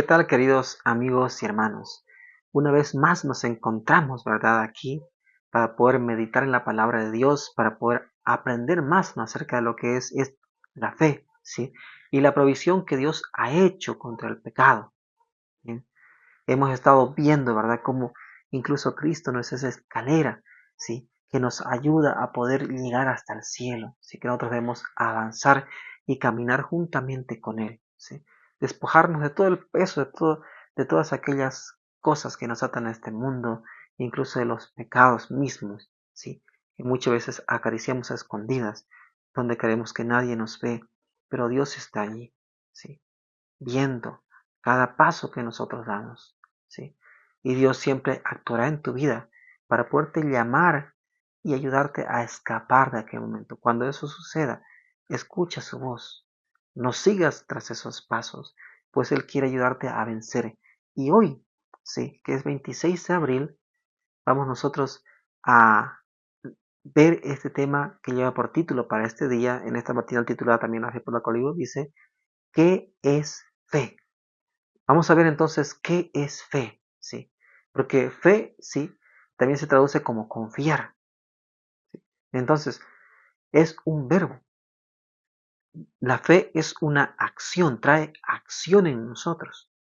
tal, queridos amigos y hermanos? Una vez más nos encontramos, ¿verdad? Aquí para poder meditar en la palabra de Dios, para poder aprender más, ¿no?, acerca de lo que es la fe, ¿sí? Y la provisión que Dios ha hecho contra el pecado. ¿Bien? Hemos estado viendo, ¿verdad?, cómo incluso Cristo no es esa escalera, ¿sí?, que nos ayuda a poder llegar hasta el cielo, ¿sí?, que nosotros debemos avanzar y caminar juntamente con Él, ¿sí?, despojarnos de todo el peso, de todas aquellas cosas que nos atan a este mundo, incluso de los pecados mismos, ¿sí?, que muchas veces acariciamos a escondidas, donde creemos que nadie nos ve, pero Dios está allí, ¿sí?, viendo cada paso que nosotros damos, ¿sí? Y Dios siempre actuará en tu vida para poderte llamar y ayudarte a escapar de aquel momento. Cuando eso suceda, escucha su voz. No sigas tras esos pasos, pues Él quiere ayudarte a vencer. Y hoy, sí, que es 26 de abril, vamos nosotros a ver este tema que lleva por título para este día, en esta matinal titulada también La fe por la cual dice, ¿qué es fe? Vamos a ver entonces qué es fe, ¿sí? Porque fe, sí, también se traduce como confiar. Entonces, es un verbo. La fe es una acción, trae acción en nosotros,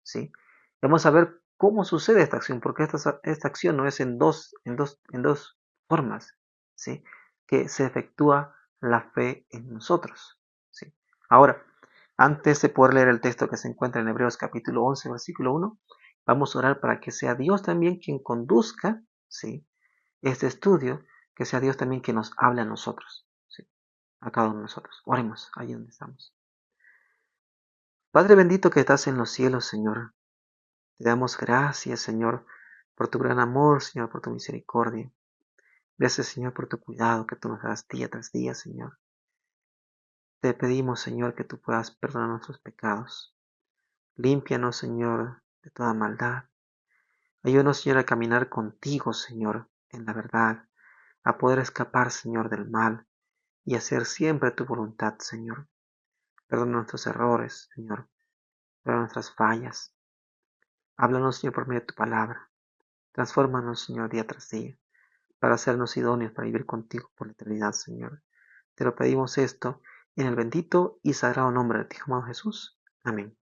¿sí? Vamos a ver cómo sucede esta acción, porque esta acción no es en dos formas, ¿sí?, que se efectúa la fe en nosotros, ¿sí? Ahora, antes de poder leer el texto que se encuentra en Hebreos capítulo 11, versículo 1, vamos a orar para que sea Dios también quien conduzca, ¿sí?, este estudio, que sea Dios también quien nos hable a nosotros, ¿sí?, a cada uno de nosotros. Oremos allí donde estamos. Padre bendito que estás en los cielos, Señor, te damos gracias, Señor, por tu gran amor, Señor, por tu misericordia. Gracias, Señor, por tu cuidado que tú nos das día tras día, Señor. Te pedimos, Señor, que tú puedas perdonar nuestros pecados. Límpianos, Señor, de toda maldad. Ayúdanos, Señor, a caminar contigo, Señor, en la verdad, a poder escapar, Señor, del mal y hacer siempre tu voluntad, Señor. Perdona nuestros errores, Señor. Perdona nuestras fallas. Háblanos, Señor, por medio de tu palabra. Transfórmanos, Señor, día tras día, para hacernos idóneos para vivir contigo por la eternidad, Señor. Te lo pedimos esto en el bendito y sagrado nombre de ti, amado Jesús. Amén.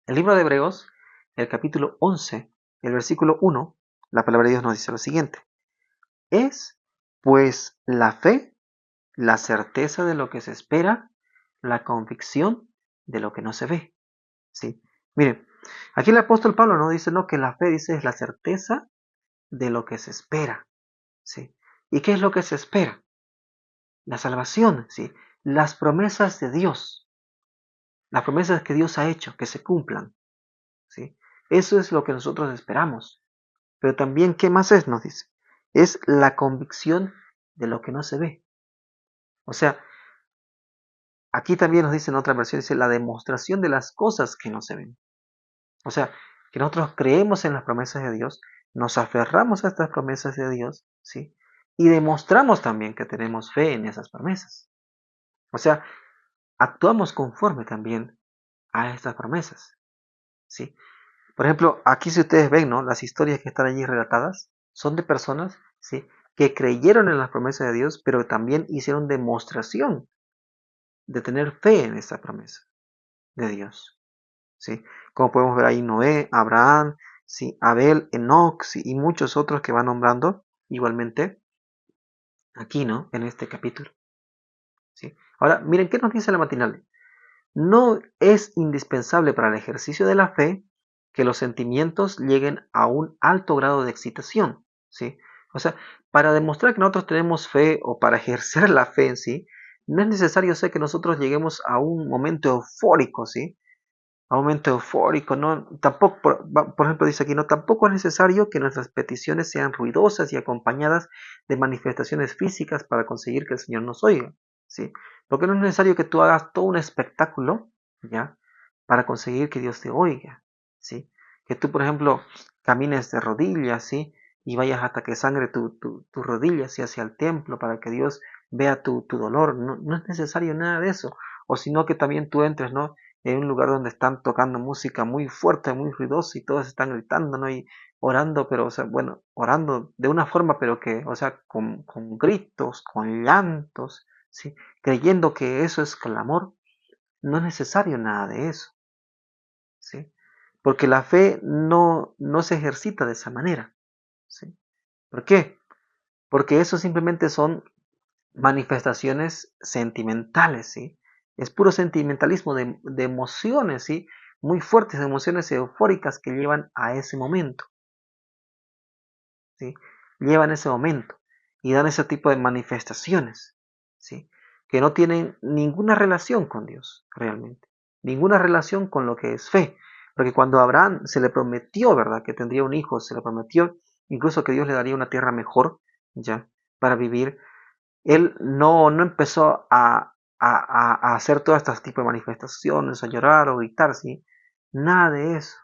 El libro de Hebreos, el capítulo 11, el versículo 1, la palabra de Dios nos dice lo siguiente. Es, pues, la fe, la certeza de lo que se espera, la convicción de lo que no se ve. ¿Sí? Miren, aquí el apóstol Pablo no dice, no, que la fe, dice, es la certeza de lo que se espera. ¿Sí? ¿Y qué es lo que se espera? La salvación, ¿sí?, las promesas de Dios, las promesas que Dios ha hecho, que se cumplan, ¿sí? Eso es lo que nosotros esperamos. Pero también, ¿qué más es? Nos dice. Es la convicción de lo que no se ve. O sea, aquí también nos dice en otra versión, dice la demostración de las cosas que no se ven. O sea, que nosotros creemos en las promesas de Dios, nos aferramos a estas promesas de Dios, ¿sí? Y demostramos también que tenemos fe en esas promesas. O sea, actuamos conforme también a estas promesas, ¿sí? Por ejemplo, aquí si ustedes ven, ¿no?, las historias que están allí relatadas son de personas, ¿sí?, que creyeron en las promesas de Dios, pero también hicieron demostración de tener fe en esa promesa de Dios, ¿sí? Como podemos ver ahí Noé, Abraham, ¿sí?, Abel, Enoc, ¿sí?, y muchos otros que van nombrando igualmente aquí, ¿no?, en este capítulo, ¿sí? Ahora, miren, ¿qué nos dice la matinal? No es indispensable para el ejercicio de la fe que los sentimientos lleguen a un alto grado de excitación, ¿sí? O sea, para demostrar que nosotros tenemos fe o para ejercer la fe en sí, no es necesario ser que nosotros lleguemos a un momento eufórico, ¿sí? A un momento eufórico, ¿no? Tampoco, por ejemplo, dice aquí, no, tampoco es necesario que nuestras peticiones sean ruidosas y acompañadas de manifestaciones físicas para conseguir que el Señor nos oiga, ¿sí? Porque no es necesario que tú hagas todo un espectáculo, ¿ya?, para conseguir que Dios te oiga, ¿sí? Que tú, por ejemplo, camines de rodillas, ¿sí?, y vayas hasta que sangre tu rodilla, ¿sí?, hacia el templo para que Dios vea tu dolor. No, no es necesario nada de eso. O sino que también tú entres, ¿no?, en un lugar donde están tocando música muy fuerte, muy ruidosa y todos están gritando, ¿no? Y orando, pero, o sea, bueno, orando de una forma, pero que, o sea, con gritos, con llantos, ¿sí? Creyendo que eso es clamor, no es necesario nada de eso, ¿sí? Porque la fe no se ejercita de esa manera, ¿sí? ¿Por qué? Porque eso simplemente son manifestaciones sentimentales, ¿sí? Es puro sentimentalismo de emociones, ¿sí? Muy fuertes, emociones eufóricas que llevan a ese momento, ¿sí? Llevan ese momento y dan ese tipo de manifestaciones, ¿sí? Que no tienen ninguna relación con Dios, realmente. Ninguna relación con lo que es fe. Porque cuando a Abraham se le prometió, ¿verdad? Que tendría un hijo, se le prometió incluso que Dios le daría una tierra mejor, ¿ya? Para vivir. Él no empezó a hacer todo este tipo de manifestaciones, a llorar o gritar, ¿sí? Nada de eso,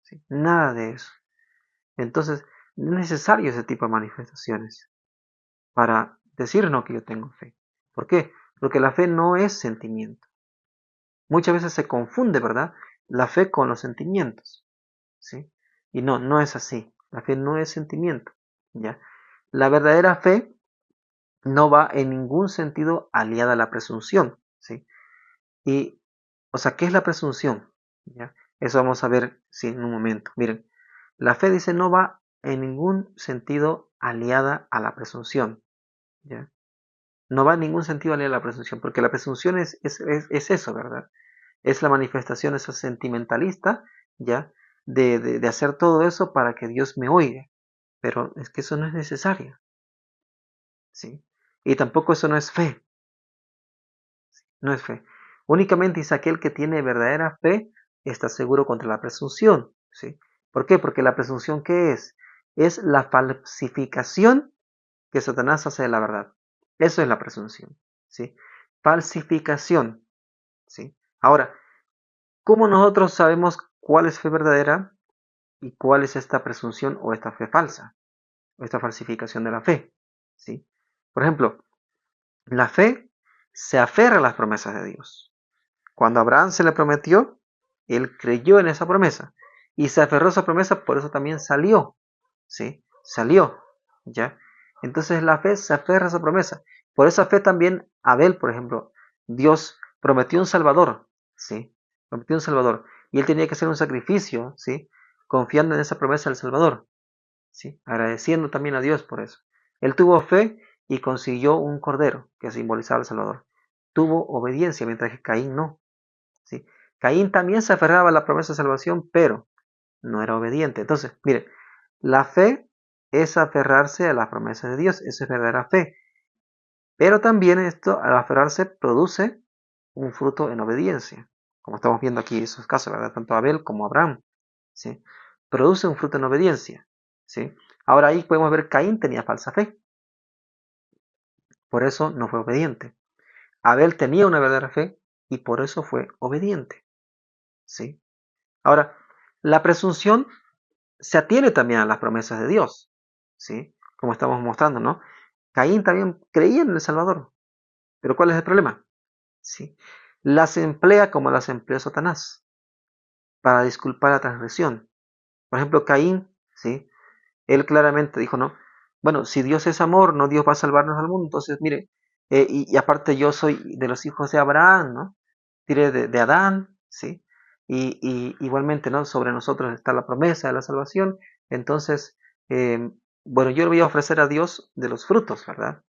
¿sí? Nada de eso. Entonces, no es necesario ese tipo de manifestaciones para decirnos que yo tengo fe. ¿Por qué? Porque la fe no es sentimiento. Muchas veces se confunde, ¿verdad? La fe con los sentimientos, ¿sí? Y no es así. La fe no es sentimiento, ¿ya? La verdadera fe no va en ningún sentido aliada a la presunción, ¿sí? Y, o sea, ¿qué es la presunción? ¿Ya? Eso vamos a ver sí, en un momento. Miren, la fe dice no va en ningún sentido aliada a la presunción, ¿ya? No va en ningún sentido aliada a la presunción, porque la presunción es eso, ¿verdad? Es la manifestación esa sentimentalista, ¿ya? De hacer todo eso para que Dios me oiga. Pero es que eso no es necesario, ¿sí? Y tampoco eso no es fe, no es fe. Únicamente es aquel que tiene verdadera fe está seguro contra la presunción, ¿sí? ¿Por qué? Porque la presunción, ¿qué es? Es la falsificación que Satanás hace de la verdad. Eso es la presunción, ¿sí? Falsificación, ¿sí? Ahora, ¿cómo nosotros sabemos cuál es fe verdadera y cuál es esta presunción o esta fe falsa? O esta falsificación de la fe, ¿sí? Por ejemplo, la fe se aferra a las promesas de Dios. Cuando a Abraham se le prometió, él creyó en esa promesa y se aferró a esa promesa, por eso también salió, ¿sí? Salió, ¿ya? Entonces la fe se aferra a esa promesa. Por esa fe también Abel, por ejemplo, Dios prometió un Salvador, ¿sí? Prometió un Salvador y él tenía que hacer un sacrificio, ¿sí? Confiando en esa promesa del Salvador, ¿sí? Agradeciendo también a Dios por eso. Él tuvo fe y consiguió un cordero que simbolizaba al Salvador. Tuvo obediencia, mientras que Caín no. ¿Sí? Caín también se aferraba a la promesa de salvación, pero no era obediente. Entonces, mire, la fe es aferrarse a la promesa de Dios, esa es verdadera fe. Pero también esto, al aferrarse, produce un fruto en obediencia. Como estamos viendo aquí esos casos, ¿verdad? Tanto Abel como Abraham. ¿Sí? Produce un fruto en obediencia. ¿Sí? Ahora ahí podemos ver que Caín tenía falsa fe. Por eso no fue obediente. Abel tenía una verdadera fe y por eso fue obediente. ¿Sí? Ahora, la presunción se atiene también a las promesas de Dios, ¿sí? Como estamos mostrando, ¿no? Caín también creía en el Salvador, pero ¿cuál es el problema? ¿Sí? Las emplea como las empleó Satanás, para disculpar la transgresión. Por ejemplo, Caín, ¿sí? Él claramente dijo, ¿no? Bueno, si Dios es amor, no Dios va a salvarnos al mundo, entonces mire, y aparte yo soy de los hijos de Abraham, ¿no? Tiré de Adán, ¿sí? Y igualmente, ¿no? Sobre nosotros está la promesa de la salvación. Entonces, bueno, yo le voy a ofrecer a Dios de los frutos, ¿verdad?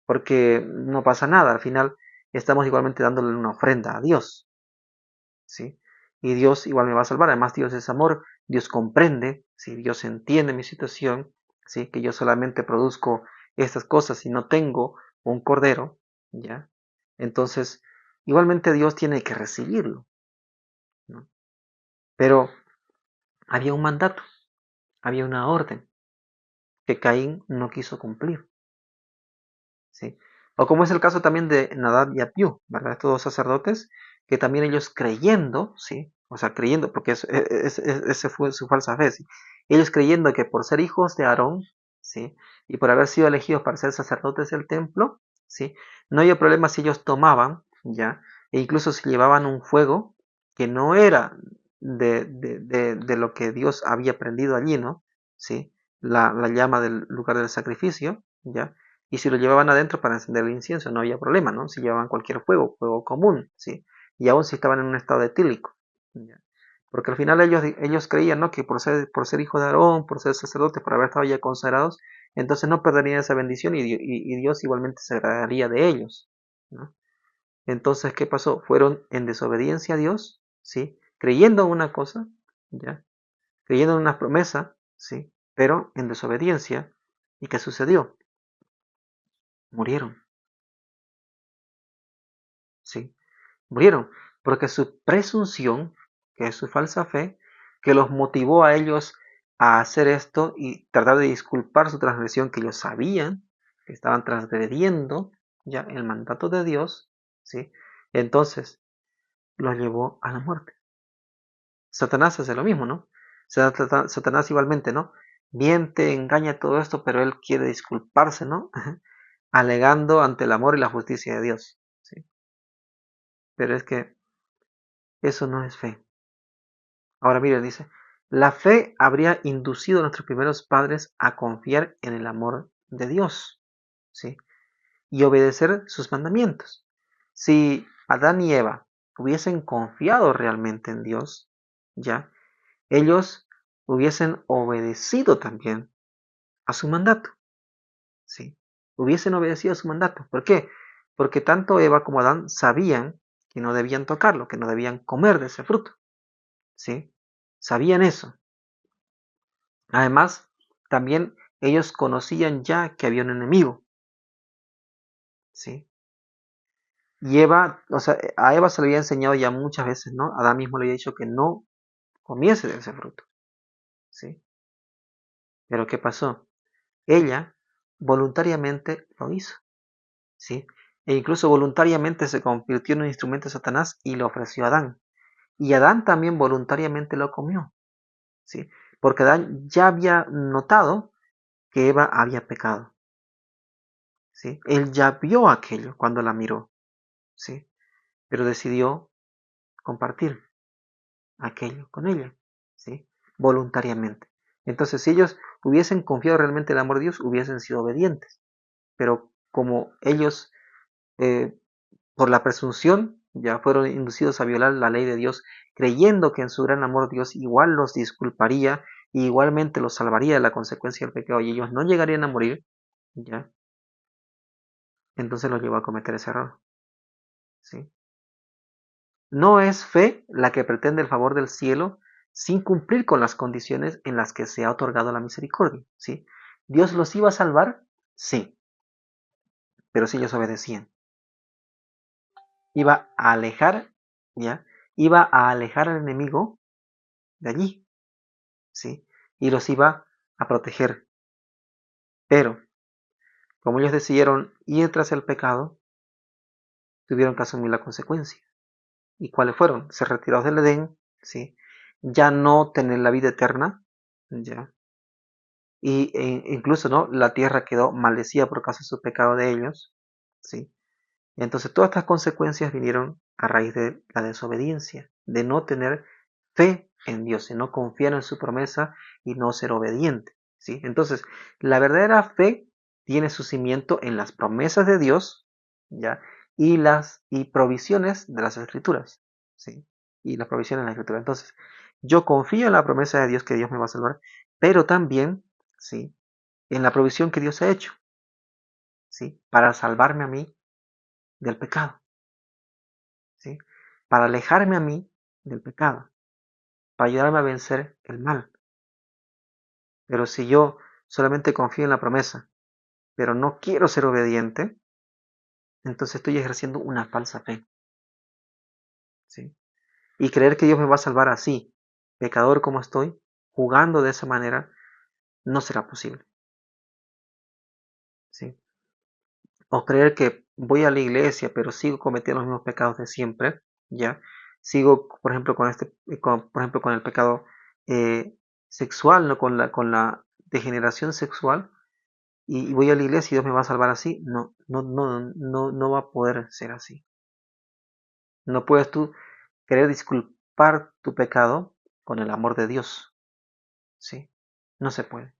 Porque no pasa nada, al final estamos igualmente dándole una ofrenda a Dios, ¿sí? Y Dios igual me va a salvar. Además, Dios es amor, Dios comprende, ¿sí? Dios entiende mi situación, ¿sí? Que yo solamente produzco estas cosas y no tengo un cordero, ¿ya? Entonces, igualmente Dios tiene que recibirlo, ¿no? Pero había un mandato, había una orden que Caín no quiso cumplir, ¿sí? O como es el caso también de Nadab y Abiú, ¿verdad? Estos dos sacerdotes que también ellos creyendo, ¿sí? O sea, creyendo, porque ese fue su falsa fe, ¿sí? Ellos creyendo que por ser hijos de Aarón, ¿sí? Y por haber sido elegidos para ser sacerdotes del templo, ¿sí? No había problema si ellos tomaban, ¿ya? E incluso si llevaban un fuego que no era de lo que Dios había prendido allí, ¿no? ¿Sí? La llama del lugar del sacrificio, ¿ya? Y si lo llevaban adentro para encender el incienso, no había problema, ¿no? Si llevaban cualquier fuego, fuego común, ¿sí? Y aún si estaban en un estado etílico, ¿ya? Porque al final ellos creían, ¿no? Que por ser hijo de Aarón, por ser sacerdotes, por haber estado ya consagrados, entonces no perderían esa bendición y Dios igualmente se agradaría de ellos, ¿no? Entonces, ¿qué pasó? Fueron en desobediencia a Dios, ¿sí? Creyendo una cosa, ¿ya? Creyendo en una promesa, ¿sí? Pero en desobediencia. ¿Y qué sucedió? Murieron, ¿sí? Murieron, porque su presunción, que es su falsa fe, que los motivó a ellos a hacer esto y tratar de disculpar su transgresión, que ellos sabían que estaban transgrediendo ya el mandato de Dios, ¿sí? Entonces, los llevó a la muerte. Satanás hace lo mismo, ¿no? Satanás igualmente, ¿no? Miente, engaña todo esto, pero él quiere disculparse, ¿no? Alegando ante el amor y la justicia de Dios, ¿sí? Pero es que eso no es fe. Ahora mire, dice, la fe habría inducido a nuestros primeros padres a confiar en el amor de Dios, ¿sí? Y obedecer sus mandamientos. Si Adán y Eva hubiesen confiado realmente en Dios, ya, ellos hubiesen obedecido también a su mandato, ¿sí? Hubiesen obedecido a su mandato. ¿Por qué? Porque tanto Eva como Adán sabían que no debían tocarlo, que no debían comer de ese fruto, ¿sí? Sabían eso. Además, también ellos conocían ya que había un enemigo, ¿sí? Y Eva, o sea, a Eva se le había enseñado ya muchas veces, ¿no? Adán mismo le había dicho que no comiese de ese fruto, ¿sí? Pero ¿qué pasó? Ella voluntariamente lo hizo, ¿sí? E incluso voluntariamente se convirtió en un instrumento de Satanás y lo ofreció a Adán. Y Adán también voluntariamente lo comió, ¿sí? Porque Adán ya había notado que Eva había pecado, ¿sí? Él ya vio aquello cuando la miró, ¿sí? Pero decidió compartir aquello con ella, ¿sí? Voluntariamente. Entonces, si ellos hubiesen confiado realmente en el amor de Dios, hubiesen sido obedientes. Pero como ellos eh, por la presunción, ya fueron inducidos a violar la ley de Dios, creyendo que en su gran amor Dios igual los disculparía y igualmente los salvaría de la consecuencia del pecado y ellos no llegarían a morir, ya, entonces los llevó a cometer ese error, ¿sí? No es fe la que pretende el favor del cielo sin cumplir con las condiciones en las que se ha otorgado la misericordia, ¿sí? ¿Dios los iba a salvar? Sí, pero si ellos obedecían. Iba a alejar, ¿ya? Iba a alejar al enemigo de allí, ¿sí? Y los iba a proteger. Pero, como ellos decidieron ir tras el pecado, tuvieron que asumir la consecuencia. ¿Y cuáles fueron? Ser retirados del Edén, ¿sí? Ya no tener la vida eterna, ¿ya? Incluso, ¿no? La tierra quedó maldecida por causa de su pecado de ellos, ¿sí? Entonces, todas estas consecuencias vinieron a raíz de la desobediencia, de no tener fe en Dios, de no confiar en su promesa y no ser obediente, ¿sí? Entonces, la verdadera fe tiene su cimiento en las promesas de Dios, ¿ya? Y provisiones de las Escrituras, ¿sí? Y las provisiones de la Escritura. Entonces, yo confío en la promesa de Dios que Dios me va a salvar, pero también, ¿sí? En la provisión que Dios ha hecho, ¿sí? Para salvarme a mí del pecado, ¿sí? Para alejarme a mí del pecado, para ayudarme a vencer el mal. Pero si yo solamente confío en la promesa, pero no quiero ser obediente, entonces estoy ejerciendo una falsa fe, ¿sí? Y creer que Dios me va a salvar así, pecador como estoy, jugando de esa manera, no será posible, ¿sí? O creer que voy a la iglesia, pero sigo cometiendo los mismos pecados de siempre, ¿ya? Sigo, por ejemplo, por ejemplo, con el pecado eh, sexual, ¿no? Con la degeneración sexual, y voy a la iglesia y Dios me va a salvar así. No, no, no, no, no va a poder ser así. No puedes tú querer disculpar tu pecado con el amor de Dios, ¿sí? No se puede,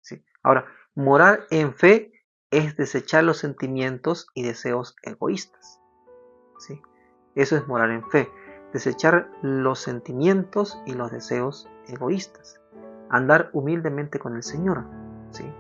¿sí? Ahora, morar en fe es desechar los sentimientos y deseos egoístas, ¿sí? Eso es morar en fe, desechar los sentimientos y los deseos egoístas, andar humildemente con el Señor, ¿sí?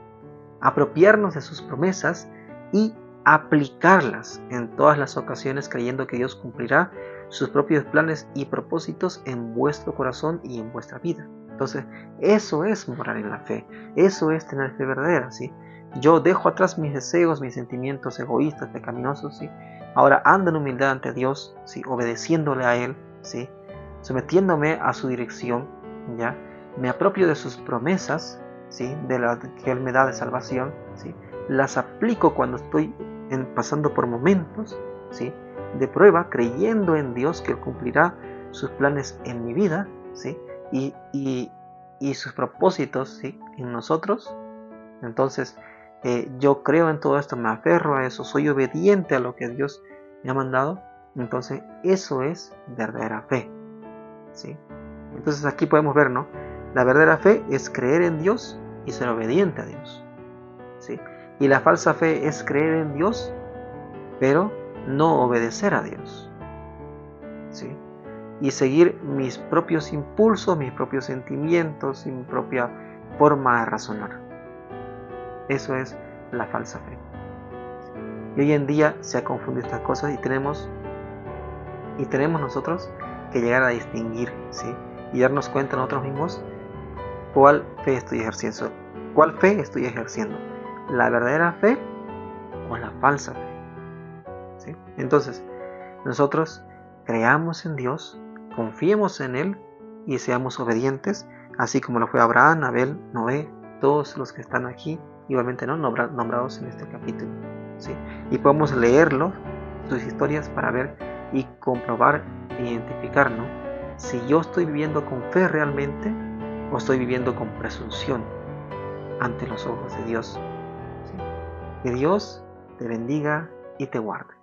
Apropiarnos de sus promesas y aplicarlas en todas las ocasiones creyendo que Dios cumplirá sus propios planes y propósitos en vuestro corazón y en vuestra vida. Entonces, eso es morar en la fe, eso es tener fe verdadera, ¿sí? Yo dejo atrás mis deseos, mis sentimientos egoístas, pecaminosos, ¿sí? Ahora ando en humildad ante Dios, ¿sí? Obedeciéndole a Él, ¿sí? Sometiéndome a su dirección, ¿ya? Me apropio de sus promesas, ¿sí? De la que Él me da de salvación, ¿sí? Las aplico cuando estoy pasando por momentos, ¿sí? De prueba, creyendo en Dios que Él cumplirá sus planes en mi vida, ¿sí? Y, y, y sus propósitos, ¿sí? En nosotros. Entonces, yo creo en todo esto, me aferro a eso, soy obediente a lo que Dios me ha mandado. Entonces, eso es verdadera fe, ¿sí? Entonces aquí podemos ver, ¿no? La verdadera fe es creer en Dios y ser obediente a Dios, ¿sí? Y la falsa fe es creer en Dios, pero no obedecer a Dios, ¿sí? Y seguir mis propios impulsos, mis propios sentimientos y mi propia forma de razonar. Eso es la falsa fe. Y hoy en día se ha confundido estas cosas y tenemos nosotros que llegar a distinguir, ¿sí? Y darnos cuenta nosotros mismos cuál fe estoy ejerciendo. ¿Cuál fe estoy ejerciendo? ¿La verdadera fe o la falsa fe? ¿Sí? Entonces, nosotros creamos en Dios, confiemos en Él y seamos obedientes, así como lo fue Abraham, Abel, Noé, todos los que están aquí, igualmente no nombrados en este capítulo, ¿sí? Y podemos leerlos, sus historias, para ver y comprobar e identificar, ¿no? Si yo estoy viviendo con fe realmente o estoy viviendo con presunción ante los ojos de Dios, ¿sí? Que Dios te bendiga y te guarde.